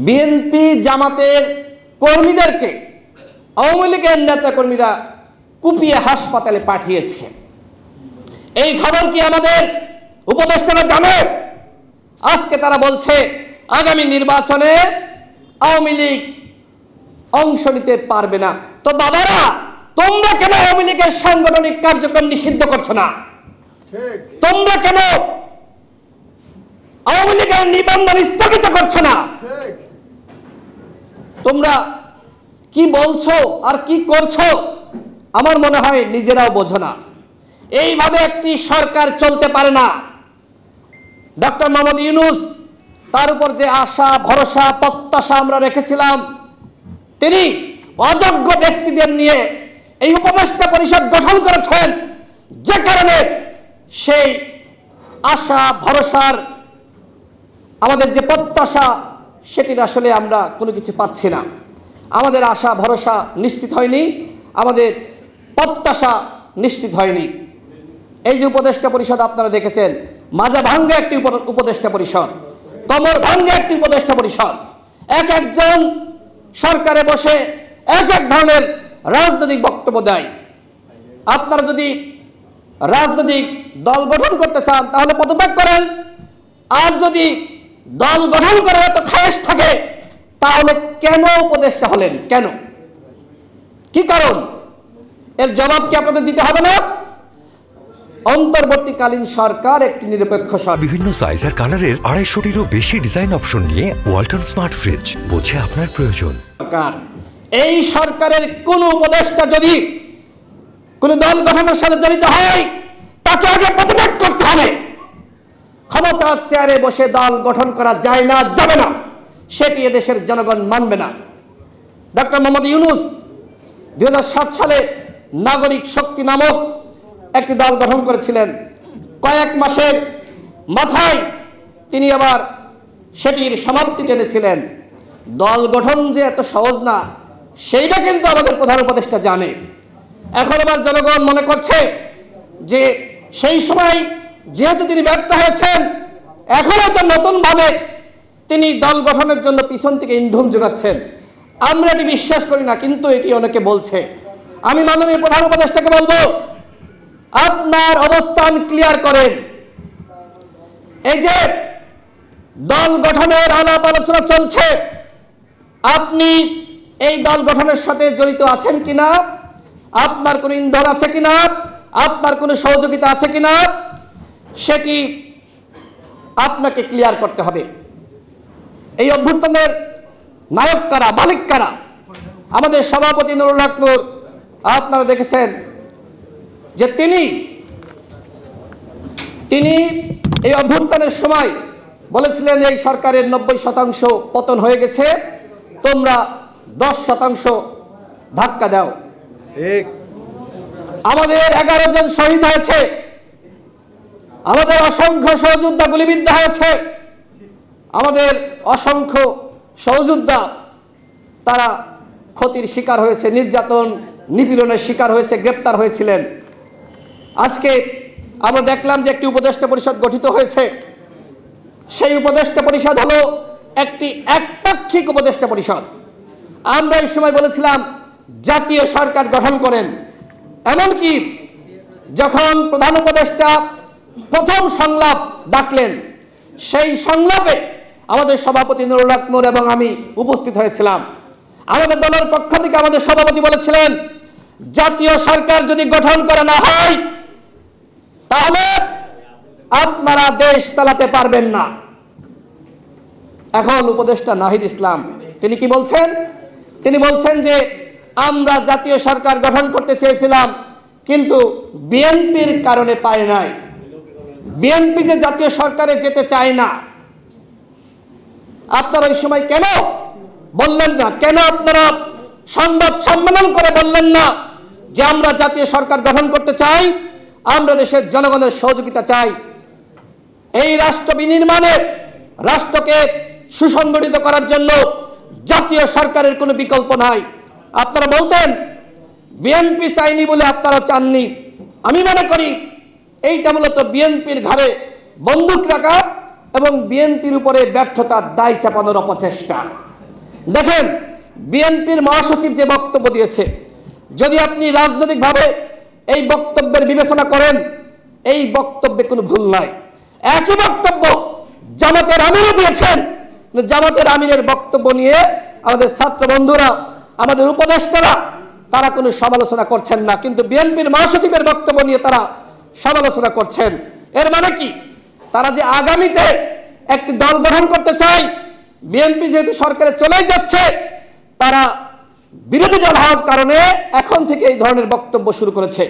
BNP জামাতের কর্মীদেরকে আওয়ামী লীগের নেতা কর্মীরা কুপিয়ে হাসপাতালে পাঠিয়েছে। এই খবর কি আমাদের উপদেষ্টারা জানে? আজকে তারা বলছে আগামী নির্বাচনে আওয়ামী লীগ অংশ নিতে পারবে না। তো বাবারা, তোমরা কেন আওয়ামী লীগের সাংগঠনিক কার্যক্রম নিষিদ্ধ করছো না? তোমরা কেন আওয়ামী লীগের নিবন্ধন স্থগিত করছো না? তোমরা কি বলছো আর কি করছো আমার মনে হয় নিজেরাও বোঝো না। এইভাবে একটি সরকার চলতে পারে না। ডক্টর মোহাম্মদ ইউনূস, তার উপর যে আশা ভরসা প্রত্যাশা আমরা রেখেছিলাম, তিনি অযোগ্য ব্যক্তিদের নিয়ে এই উপদেষ্টা পরিষদ গঠন করেছেন, যে কারণে সেই আশা ভরসার আমাদের যে প্রত্যাশা সেটির আসলে আমরা কোনো কিছু পাচ্ছি না। আমাদের আশা ভরসা নিশ্চিত হয়নি, আমাদের প্রত্যাশা নিশ্চিত হয়নি। এই যে উপদেষ্টা পরিষদ আপনারা দেখেছেন, মাজা ভাঙ্গা একটি উপদেষ্টা পরিষদ, কমর ভাঙ্গা একটি উপদেষ্টা পরিষদ, এক একজন সরকারে বসে এক এক ধরনের রাজনৈতিক বক্তব্য দেয়। আপনারা যদি রাজনৈতিক দল গঠন করতে চান তাহলে পদত্যাগ করেন, আর যদি দল গঠন করার এত খায়েশ থাকে তাহলে কেন উপদেষ্টা হলেন? কেন? কি কারণ? এর জবাব কি আপনাদের দিতে হবে না? অন্তর্বর্তীকালীন সরকার একটি নিরপেক্ষ সরকার। বিভিন্ন সাইজ আর কালারের 250-টিরও বেশি ডিজাইন অপশন নিয়ে ওয়ালটন স্মার্ট ফ্রিজ, বোঝে আপনার প্রয়োজন। এই সরকারের কোন উপদেষ্টা যদি কোন দল গঠনের সাথে জড়িত হয় তাকে আগে পদত্যাগ করতে হবে। ক্ষমতার চেয়ারে বসে দল গঠন করা যায় না, যাবে না, সেটি এদেশের জনগণ মানবে না। ডক্টর মোহাম্মদ ইউনূস 2007 সালে নাগরিক শক্তি নামক একটি দল গঠন করেছিলেন। কয়েক মাসের মাথায় তিনি আবার সেটির সমাপ্তি টেনেছিলেন। দল গঠন যে এত সহজ না সেইটা কিন্তু আমাদের প্রধান উপদেষ্টা জানে। এখন আবার জনগণ মনে করছে যে সেই সময় যেহেতু তিনি ব্যর্থ হয়েছেন, এখন হয়তো নতুনভাবে তিনি দল গঠনের জন্য পিছন থেকে ইন্ধন যোগাচ্ছেন। আমরা এটি বিশ্বাস করি না, কিন্তু এটি অনেকে বলছে। আমি মাননীয় প্রধান উপদেষ্টাকে বলবো, আপনার অবস্থান ক্লিয়ার করেন। এই যে দল গঠনের আলাপ আলোচনা চলছে, আপনি এই দল গঠনের সাথে জড়িত আছেন কিনা, আপনার কোনো ইন্ধন আছে কিনা, আপনার কোনো সহযোগিতা আছে কিনা, সেটি আপনাকে ক্লিয়ার করতে হবে। এই অভ্যুত্থানের নায়ক কারা, মালিক কারা? আমাদের সভাপতি নুরুল হক নূর, আপনারা দেখেছেন যে তিনি এই অভ্যুত্থানের সময় বলেছিলেন এই সরকারের 90% পতন হয়ে গেছে, তোমরা 10% ধাক্কা দাও। আমাদের 11 জন শহীদ হয়েছে, আমাদের অসংখ্য সহযোদ্ধা গুলিবিদ্ধ হয়েছে, আমাদের অসংখ্য সহযোদ্ধা তারা ক্ষতির শিকার হয়েছে, নির্যাতন নিপীড়নের শিকার হয়েছে, গ্রেপ্তার হয়েছিলেন। আজকে আমরা দেখলাম যে একটি উপদেষ্টা পরিষদ গঠিত হয়েছে। সেই উপদেষ্টা পরিষদ হলো একটি একপাক্ষিক উপদেষ্টা পরিষদ। আমরা এই সময় বলেছিলাম জাতীয় সরকার গঠন করেন। এমনকি যখন প্রধান উপদেষ্টা প্রথম সংলাপ ডাকলেন, সেই সংলাপে আমাদের সভাপতি নুরুল হক নূর এবং আমি উপস্থিত হয়েছিলাম। আমাদের দলের পক্ষ থেকে আমাদের সভাপতি বলেছিলেন, জাতীয় সরকার যদি গঠন করা না হয় তাহলে আপনারা দেশ চালাতে পারবেন না। এখন উপদেষ্টা নাহিদ ইসলাম তিনি কি বলছেন? তিনি বলছেন যে আমরা জাতীয় সরকার গঠন করতে চেয়েছিলাম কিন্তু বিএনপির কারণে পায় নাই। বিএনপি যে জাতীয় সরকারে যেতে চায় না, আপনারা ওই সময় কেন বললেন না? কেন আপনারা সংবাদ সম্মেলন করে বললেন না যে আমরা জাতীয় সরকার গঠন করতে চাই, আমরা দেশের জনগণের সহযোগিতা চাই, এই রাষ্ট্র বিনির্মাণে রাষ্ট্রকে সুসংগঠিত করার জন্য জাতীয় সরকারের কোনো বিকল্প নাই। আপনারা বলতেন বিএনপি চাইনি বলে আপনারা চাননি। আমি মনে করি এইটা মূলত বিএনপির ঘাড়ে বন্দুক রাখা এবং বিএনপির উপরে ব্যর্থতার দায় চাপানোর অপচেষ্টা। দেখেন বিএনপির মহাসচিব যে বক্তব্য দিয়েছে, যদি আপনি রাজনৈতিকভাবে এই বক্তব্যের বিবেচনা করেন, এই বক্তব্যে কোনো ভুল নাই। একই বক্তব্য জামাতের আমিরও দিয়েছেন। জামাতের আমিরের বক্তব্য নিয়ে আমাদের ছাত্র বন্ধুরা, আমাদের উপদেষ্টারা তারা কোনো সমালোচনা করছেন না, কিন্তু বিএনপির মহাসচিবের বক্তব্য নিয়ে তারা সমালোচনা করছেন। এর মানে কি? তারা যে আগামীতে একটি দল গঠন করতে চায়, বিএনপি যেহেতু সরকারে চলে যাচ্ছে, তারা বিরোধী দল হওয়ার কারণে এখন থেকে এই ধরনের বক্তব্য শুরু করেছে।